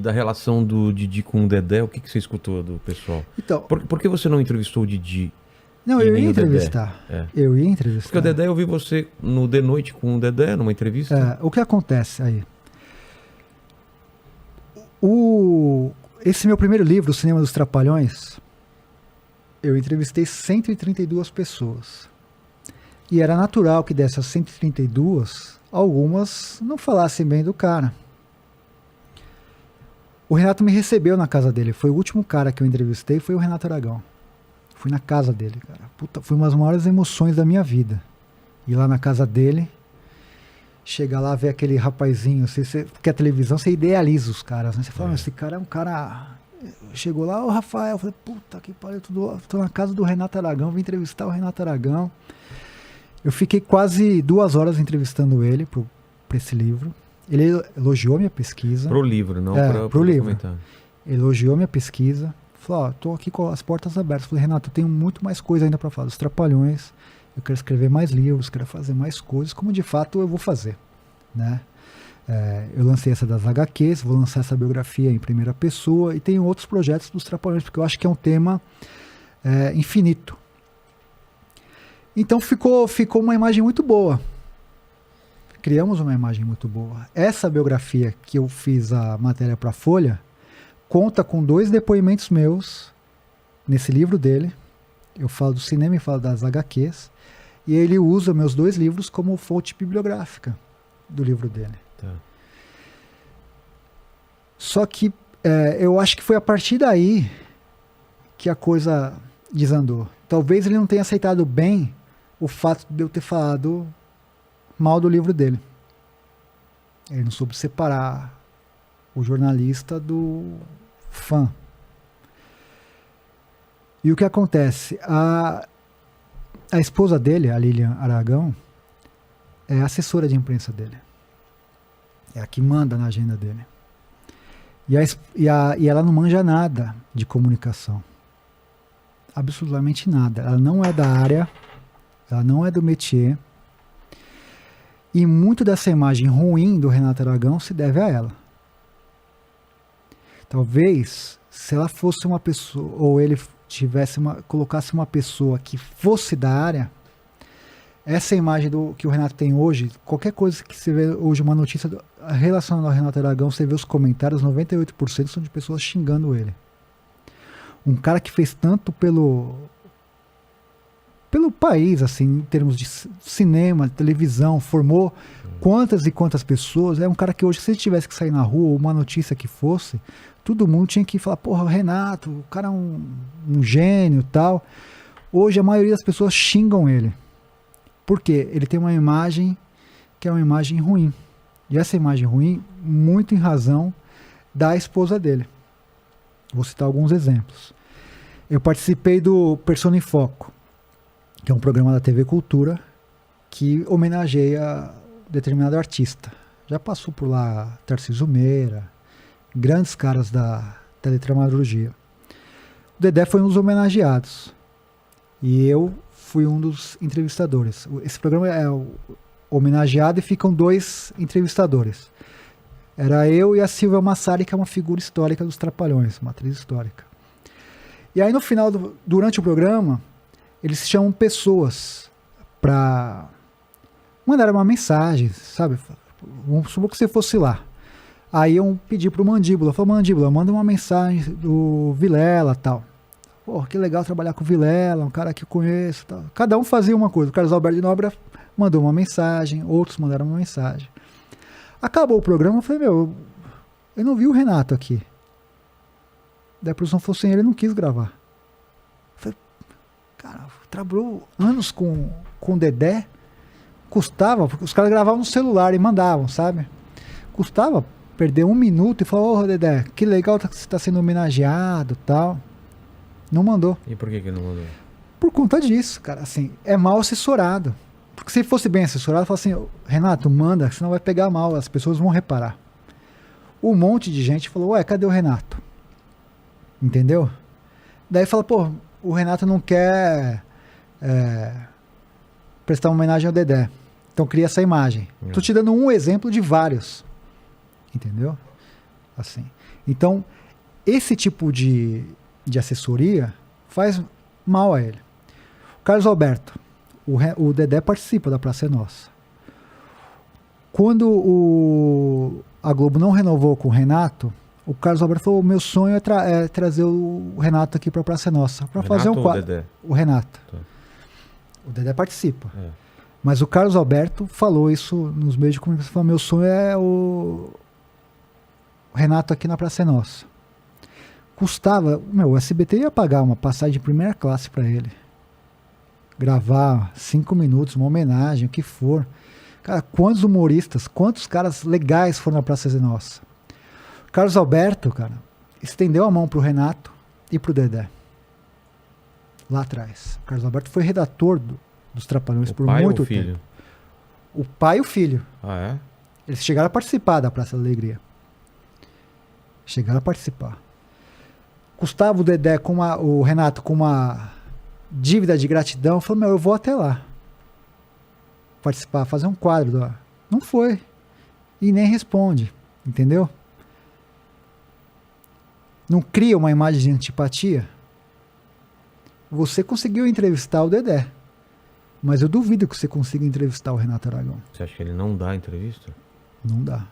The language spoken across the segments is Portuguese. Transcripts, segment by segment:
da relação do Didi com o Dedé, o que você escutou do pessoal? Então, Por que você não entrevistou o Didi? não, E eu nem ia o Dedé? entrevistar. É. Eu ia entrevistar. Porque o Dedé, eu vi você no De Noite com o Dedé, numa entrevista. O que acontece aí? Esse meu primeiro livro, O Cinema dos Trapalhões, eu entrevistei 132 pessoas. E era natural que dessas 132, algumas não falassem bem do cara. O Renato me recebeu na casa dele. Foi o último cara que eu entrevistei, foi o Renato Aragão. Fui na casa dele, cara. Puta, foi uma das maiores emoções da minha vida. Ir lá na casa dele, chegar lá, ver aquele rapazinho, porque a televisão, você idealiza os caras, né? Você fala, esse cara é um cara... Chegou lá, o Rafael, eu falei, puta que pariu, tô na casa do Renato Aragão, vim entrevistar o Renato Aragão. Eu fiquei quase 2 horas entrevistando ele pra esse livro. Ele elogiou minha pesquisa. Pro livro, não pro livro. documentário. Elogiou minha pesquisa. Falou, tô aqui com as portas abertas. Falei, Renato, eu tenho muito mais coisa ainda para falar dos Trapalhões. Eu quero escrever mais livros, quero fazer mais coisas, como de fato eu vou fazer, né? Eu lancei essa das HQs, vou lançar essa biografia em primeira pessoa e tenho outros projetos dos Trapalhões, porque eu acho que é um tema infinito. Então ficou uma imagem muito boa. Criamos uma imagem muito boa. Essa biografia que eu fiz a matéria para a Folha conta com 2 depoimentos meus nesse livro dele. Eu falo do cinema e falo das HQs. E ele usa meus 2 livros como fonte bibliográfica do livro dele. Tá. Só que eu acho que foi a partir daí que a coisa desandou. Talvez ele não tenha aceitado bem o fato de eu ter falado mal do livro dele. Ele não soube separar o jornalista do fã. E o que acontece? A esposa dele, a Lilian Aragão, é assessora de imprensa dele. É a que manda na agenda dele. E ela não manja nada de comunicação. Absolutamente nada. Ela não é da área, ela não é do métier. E muito dessa imagem ruim do Renato Aragão se deve a ela. Talvez, se ela fosse uma pessoa, ou ele colocasse uma pessoa que fosse da área, essa imagem que o Renato tem hoje, qualquer coisa que você vê hoje, uma notícia relacionada ao Renato Aragão, você vê os comentários, 98% são de pessoas xingando ele. Um cara que fez tanto pelo país, assim, em termos de cinema, televisão, formou quantas e quantas pessoas. É um cara que hoje, se ele tivesse que sair na rua, ou uma notícia que fosse, todo mundo tinha que falar, porra, o Renato, o cara é um gênio e tal. Hoje a maioria das pessoas xingam ele. Por quê? Ele tem uma imagem que é uma imagem ruim. E essa imagem ruim, muito em razão da esposa dele. Vou citar alguns exemplos. Eu participei do Persona em Foco, que é um programa da TV Cultura que homenageia determinado artista. Já passou por lá Tarcísio Meira, grandes caras da teledramaturgia. O Dedé foi um dos homenageados e eu fui um dos entrevistadores. Esse programa é homenageado e ficam 2 entrevistadores. Era eu e a Silvia Massari, que é uma figura histórica dos Trapalhões, uma atriz histórica. E aí no final, durante o programa, eles chamam pessoas para mandar uma mensagem, sabe? Vamos supor que você fosse lá. Aí eu pedi pro Mandíbula, falei, Mandíbula, manda uma mensagem do Vilela e tal. Pô, que legal trabalhar com o Vilela, um cara que eu conheço. Tal. Cada um fazia uma coisa. O Carlos Alberto de Nóbrega mandou uma mensagem, outros mandaram uma mensagem. Acabou o programa, eu falei, eu não vi o Renato aqui. Daí a produção falou assim, ele não quis gravar. Eu falei, cara, trabalhou anos com o Dedé, custava, porque os caras gravavam no celular e mandavam, sabe? Custava perder 1 minuto e falar, ô Dedé, que legal que você está sendo homenageado e tal. Não mandou. E por que não mandou? Por conta disso, cara, assim, é mal assessorado. Porque se fosse bem assessorado, fala assim, Renato, manda, senão vai pegar mal, as pessoas vão reparar. Um monte de gente falou, ué, cadê o Renato? Entendeu? Daí fala, pô, o Renato não quer prestar uma homenagem ao Dedé. Então cria essa imagem. Tô te dando um exemplo de vários. Entendeu? assim. Então, esse tipo de assessoria faz mal a ele. O Carlos Alberto, o Dedé participa da Praça é Nossa. Quando a Globo não renovou com o Renato, o Carlos Alberto falou: meu sonho é trazer o Renato aqui para a Praça é Nossa, para fazer um quadro. Dedé? O Renato. Tá. O Dedé participa. Mas o Carlos Alberto falou isso nos meios de comunicação. Falou: meu sonho é o Renato aqui na Praça é Nossa. Custava, o SBT ia pagar uma passagem de primeira classe para ele. Gravar 5 minutos, uma homenagem, o que for. Cara, quantos humoristas, quantos caras legais foram na Praça é Nossa. Carlos Alberto, cara, estendeu a mão pro Renato e pro Dedé. Lá atrás. O Carlos Alberto foi redator dos Trapalhões por muito tempo. O pai e o filho. Ah, é? Eles chegaram a participar da Praça da Alegria. Chegaram a participar. Custava o Dedé o Renato com uma dívida de gratidão. Falou: eu vou até lá. Participar, fazer um quadro. Não foi. E nem responde. Entendeu? Não cria uma imagem de antipatia. Você conseguiu entrevistar o Dedé. Mas eu duvido que você consiga entrevistar o Renato Aragão. Você acha que ele não dá entrevista? Não dá.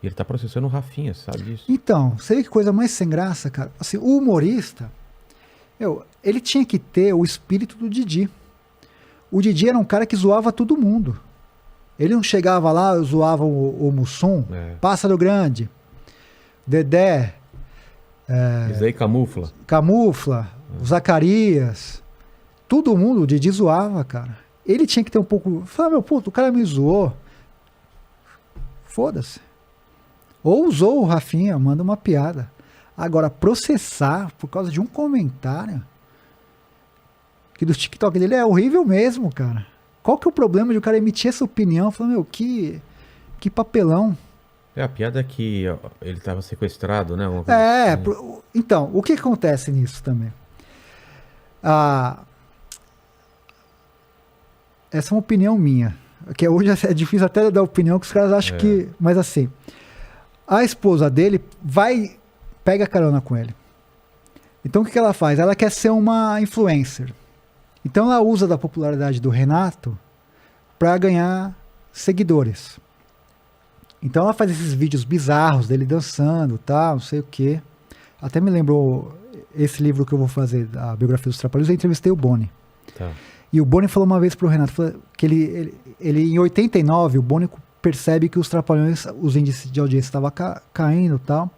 E ele tá processando o Rafinha, sabe disso? Então, sei que coisa mais sem graça, cara. Assim, o humorista, ele tinha que ter o espírito do Didi. O Didi era um cara que zoava todo mundo. Ele não chegava lá, eu zoava o Mussum, Pássaro Grande, Dedé. Isso aí camufla. O Zacarias. Todo mundo, o Didi zoava, cara. Ele tinha que ter um pouco... Falei: puto, o cara me zoou. Foda-se. Ou usou o Rafinha, manda uma piada. Agora, processar por causa de um comentário que do TikTok dele é horrível mesmo, cara. Qual que é o problema de o cara emitir essa opinião? Falando: que papelão. A piada é que ele estava sequestrado, né? Assim. Então, o que acontece nisso também? Essa é uma opinião minha. Que hoje é difícil até dar opinião, que os caras acham que... Mas assim, a esposa dele pega carona com ele. Então o que ela faz? Ela quer ser uma influencer. Então ela usa da popularidade do Renato para ganhar seguidores. Então ela faz esses vídeos bizarros dele dançando, tal, não sei o quê. Até me lembrou esse livro que eu vou fazer, a biografia dos Trapalhões. Eu entrevistei o Boni. Tá. E o Boni falou uma vez pro Renato que ele em 89, o Boni percebe que os Trapalhões, os índices de audiência estavam caindo e tal.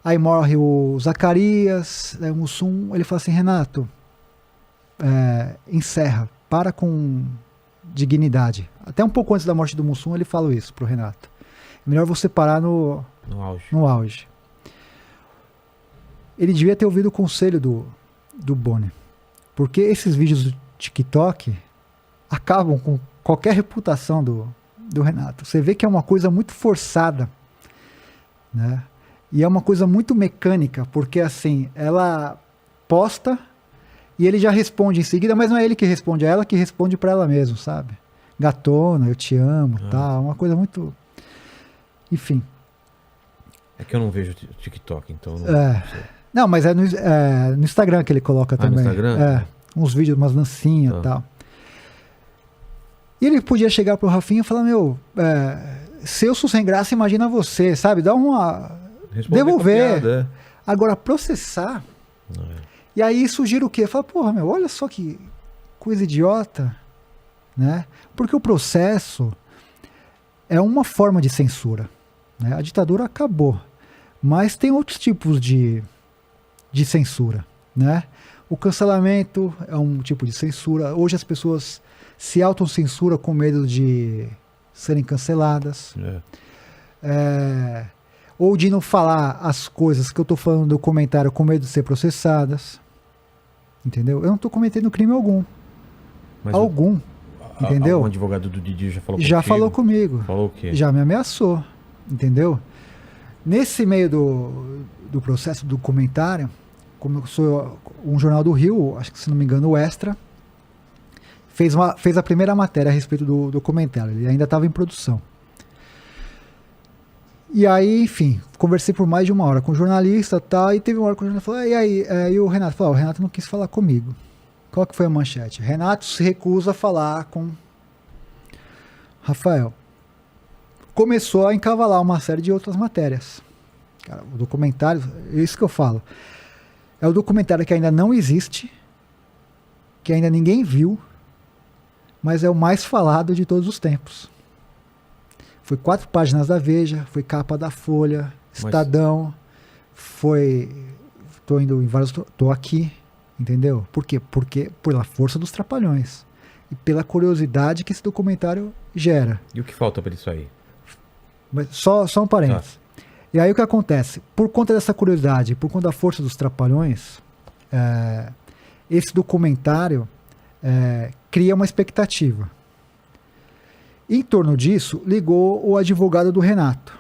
Aí morre o Zacarias, o Mussum. Ele fala assim: Renato, encerra, para com dignidade. Até um pouco antes da morte do Mussum, ele fala isso pro Renato. É melhor você parar no auge. Ele devia ter ouvido o conselho do Boni. Porque esses vídeos do TikTok acabam com qualquer reputação do Renato. Você vê que é uma coisa muito forçada, né? E é uma coisa muito mecânica, porque assim, ela posta e ele já responde em seguida, mas não é ele que responde, é ela que responde pra ela mesmo, sabe? Gatona, eu te amo, tal, uma coisa muito... Enfim. É que eu não vejo TikTok, então... Não, mas é no Instagram que ele coloca também. No Instagram? Uns vídeos, umas dancinhas e tal. E ele podia chegar pro Rafinha e falar: se eu sou sem graça, imagina você, sabe? Dá uma... Devolver. Piada, Agora, processar. E aí surgir o quê? Fala: porra, olha só que coisa idiota, né? Porque o processo é uma forma de censura, né? A ditadura acabou, mas tem outros tipos de censura, né? O cancelamento é um tipo de censura. Hoje as pessoas se autocensuram com medo de serem canceladas. Ou de não falar as coisas que eu estou falando no comentário com medo de ser processadas. Entendeu? Eu não estou cometendo crime algum. Mas entendeu? O advogado do Didi já falou Já falou comigo. Falou o quê? Já me ameaçou. Entendeu? Nesse meio do processo do comentário, como eu sou um jornal do Rio, acho que se não me engano o Extra, fez a primeira matéria a respeito do documentário. Ele ainda estava em produção. E aí, enfim, conversei por mais de uma hora com o jornalista e tal, e teve uma hora que o jornalista falou, e aí, e o Renato falou, o Renato não quis falar comigo. Qual que foi a manchete? Renato se recusa a falar com Rafael. Começou a encavalar uma série de outras matérias. Cara, o documentário, é isso que eu falo. É o documentário que ainda não existe, que ainda ninguém viu, mas é o mais falado de todos os tempos. Foi 4 páginas da Veja, foi capa da Folha, Estadão, foi... Tô indo em vários... Tô aqui, entendeu? Por quê? Porque pela força dos Trapalhões. E pela curiosidade que esse documentário gera. E o que falta para isso aí? Mas só um parênteses. E aí o que acontece? Por conta dessa curiosidade, por conta da força dos Trapalhões, esse documentário cria uma expectativa. Em torno disso, ligou o advogado do Renato.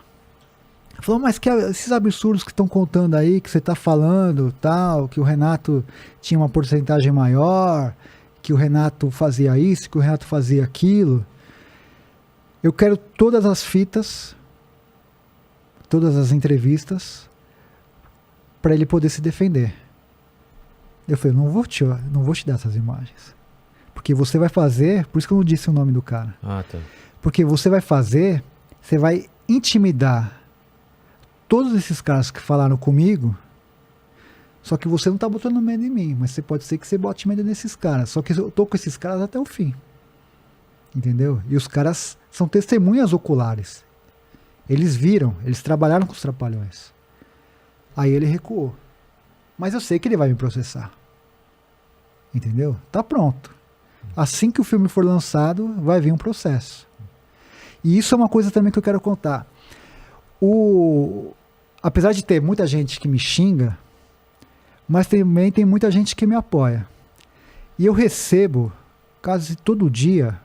Falou, mas que esses absurdos que estão contando aí, que você está falando, tal, que o Renato tinha uma porcentagem maior, que o Renato fazia isso, que o Renato fazia aquilo. Eu quero todas as fitas, todas as entrevistas, para ele poder se defender. Eu falei, não vou te dar essas imagens. Porque você vai fazer, por isso que eu não disse o nome do cara. Ah, tá. Porque você vai intimidar todos esses caras que falaram comigo, só que você não tá botando medo em mim, mas pode ser que você bote medo nesses caras. Só que eu tô com esses caras até o fim. Entendeu? E os caras são testemunhas oculares. Eles viram, eles trabalharam com os Trapalhões. Aí ele recuou. Mas eu sei que ele vai me processar. Entendeu? Tá pronto. Assim que o filme for lançado, vai vir um processo. E isso é uma coisa também que eu quero contar. Apesar de ter muita gente que me xinga, mas também tem muita gente que me apoia. E eu recebo, quase todo dia,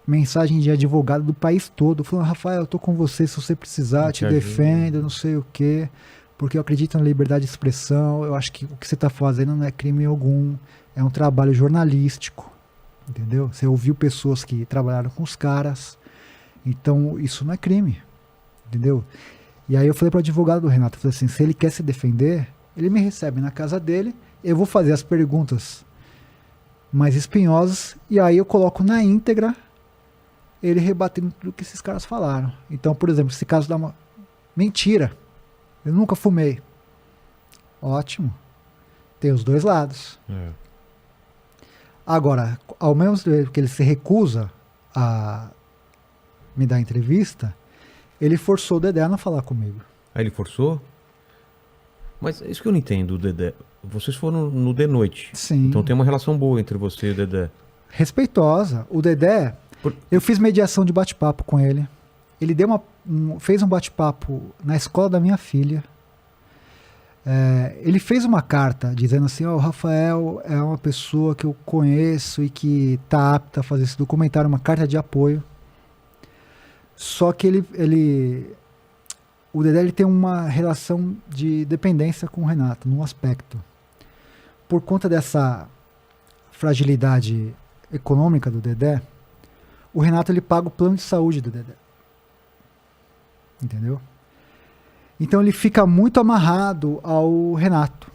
mensagem de advogado do país todo, falando, Rafael, eu tô com você, se você precisar, te defendo, não sei o quê, porque eu acredito na liberdade de expressão, eu acho que o que você tá fazendo não é crime algum, é um trabalho jornalístico, entendeu? Você ouviu pessoas que trabalharam com os caras, então isso não é crime, entendeu? E aí eu falei pro advogado do Renato, eu falei assim, se ele quer se defender, ele me recebe na casa dele, eu vou fazer as perguntas mais espinhosas, e aí eu coloco na íntegra ele rebatendo tudo que esses caras falaram. Então, por exemplo, esse caso dá uma... Mentira! Eu nunca fumei. Ótimo. Tem os dois lados. Agora, ao mesmo tempo que ele se recusa a me dar entrevista, ele forçou o Dedé a não falar comigo. Ah, ele forçou? Mas isso que eu não entendo, Dedé. Vocês foram no de noite. Sim. Então tem uma relação boa entre você e o Dedé. Respeitosa. O Dedé, eu fiz mediação de bate-papo com ele. Ele fez um bate-papo na escola da minha filha. Ele fez uma carta dizendo assim, o Rafael é uma pessoa que eu conheço e que está apta a fazer esse documentário, uma carta de apoio. Só que o Dedé ele tem uma relação de dependência com o Renato, num aspecto. Por conta dessa fragilidade econômica do Dedé, o Renato ele paga o plano de saúde do Dedé. Entendeu? Então ele fica muito amarrado ao Renato.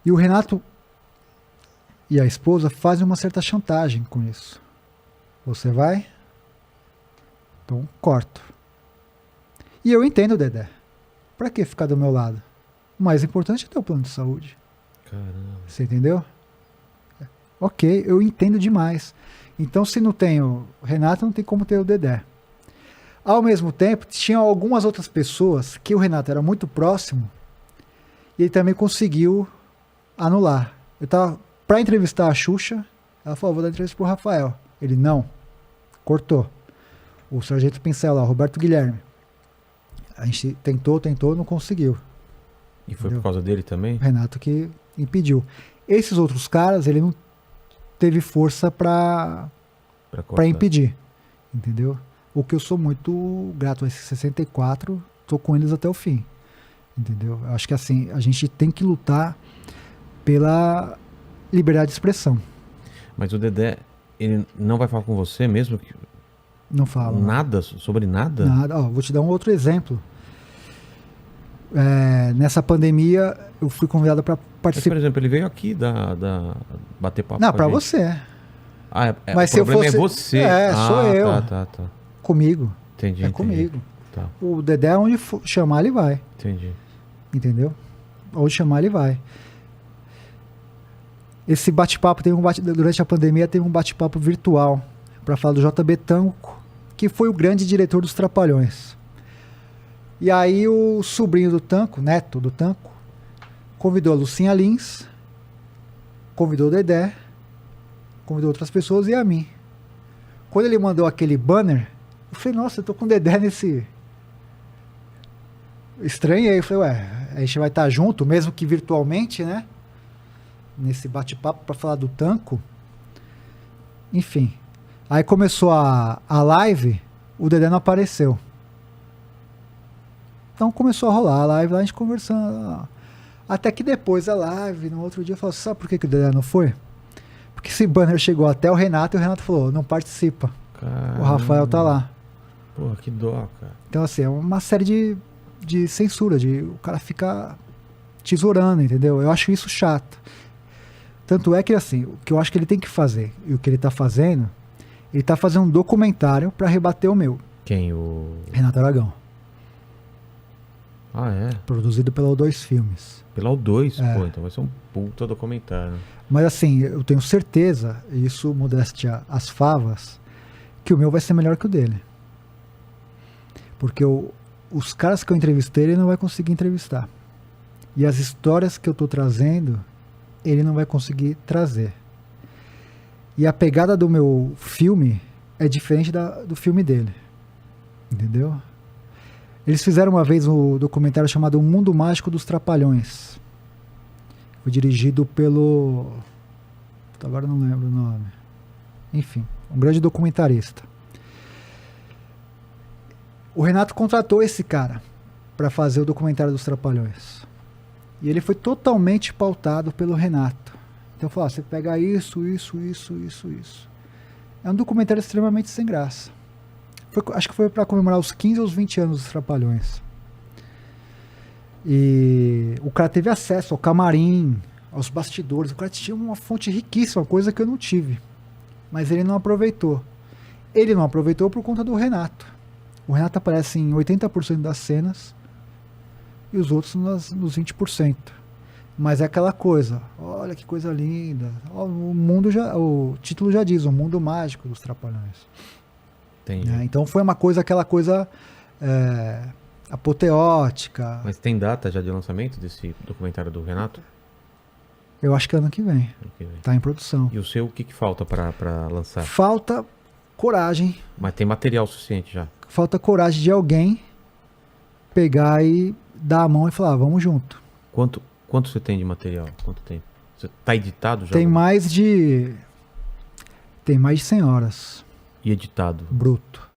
E o Renato e a esposa fazem uma certa chantagem com isso. Você vai? Então corto. E eu entendo o Dedé. Pra que ficar do meu lado? O mais importante é ter o plano de saúde. Caramba. Você entendeu? Ok, eu entendo demais. Então se não tem o Renato, não tem como ter o Dedé. Ao mesmo tempo, tinha algumas outras pessoas que o Renato era muito próximo e ele também conseguiu anular. Eu tava pra entrevistar a Xuxa, ela falou, vou dar entrevista pro Rafael. Ele, não. Cortou. O Sargento Pincel lá, Roberto Guilherme. A gente tentou, não conseguiu. E foi por causa dele também? O Renato que impediu. Esses outros caras, ele não teve força pra impedir. Entendeu? O que eu sou muito grato a esses 64, tô com eles até o fim. Entendeu? Eu acho que assim, a gente tem que lutar pela liberdade de expressão. Mas o Dedé, ele não vai falar com você mesmo? Não fala. Nada? Sobre nada? Nada. Ó, vou te dar um outro exemplo. Nessa pandemia, eu fui convidado para Mas, por participar. exemplo, ele veio aqui bater papo Não, com a para gente. você. O Mas se eu problema fosse- é você. sou eu. Tá. Comigo. Entendi. Comigo. Tá, O Dedé, onde chamar, ele vai. entendi. Entendeu? Onde chamar, ele vai. Esse bate-papo, durante a pandemia, teve um bate-papo virtual para falar do JB Tanco, que foi o grande diretor dos Trapalhões. E aí o sobrinho do Tanco, neto do Tanco, convidou a Lucinha Lins, convidou o Dedé, convidou outras pessoas e a mim. Quando ele mandou aquele banner, eu falei, nossa, eu tô com o Dedé nesse... Estranhei, eu falei, ué, a gente vai estar junto, mesmo que virtualmente, né? Nesse bate-papo para falar do Tanco. Enfim. Aí começou a live, o Dedé não apareceu. Então começou a rolar a live lá, a gente conversando. Até que depois da live, no outro dia, eu falei, sabe por que o Dedé não foi? Porque esse banner chegou até o Renato e o Renato falou, não participa. Caramba. O Rafael tá lá. Porra, que dó, cara. Então assim, é uma série de censura, de o cara ficar tesourando, entendeu? Eu acho isso chato. Tanto é que assim, o que eu acho que ele tem que fazer, e o que ele tá fazendo um documentário para rebater o meu. Quem? O... Renato Aragão. Ah, é? Produzido pela O2 Filmes. Pela O2, É. pô, então vai ser um puta documentário. Mas assim, eu tenho certeza, e isso modéstia as favas, que o meu vai ser melhor que o dele. Porque os caras que eu entrevistei, ele não vai conseguir entrevistar. E as histórias que eu tô trazendo, ele não vai conseguir trazer. E a pegada do meu filme é diferente do filme dele. Entendeu? Eles fizeram uma vez um documentário chamado O Mundo Mágico dos Trapalhões. Foi dirigido pelo... Agora não lembro o nome. Enfim, um grande documentarista. O Renato contratou esse cara para fazer o documentário dos Trapalhões. E ele foi totalmente pautado pelo Renato. Então falou, você pega isso. É um documentário extremamente sem graça. Acho que foi para comemorar os 15 ou os 20 anos dos Trapalhões. E o cara teve acesso ao camarim, aos bastidores. O cara tinha uma fonte riquíssima, coisa que eu não tive. Mas ele não aproveitou. Ele não aproveitou por conta do Renato. O Renato aparece em 80% das cenas e os outros nos 20%. Mas é aquela coisa, olha que coisa linda. O título já diz, o mundo mágico dos Trapalhões. Entendi. Então foi aquela coisa apoteótica. Mas tem data já de lançamento desse documentário do Renato? Eu acho que ano que vem. Ano que vem. Tá em produção. E o seu, o que falta pra lançar? Falta coragem. Mas tem material suficiente já. Falta coragem de alguém pegar e dar a mão e falar, vamos junto. Quanto você tem de material? Quanto tempo? Você tá editado já? Tem mais de 100 horas. E editado? Bruto.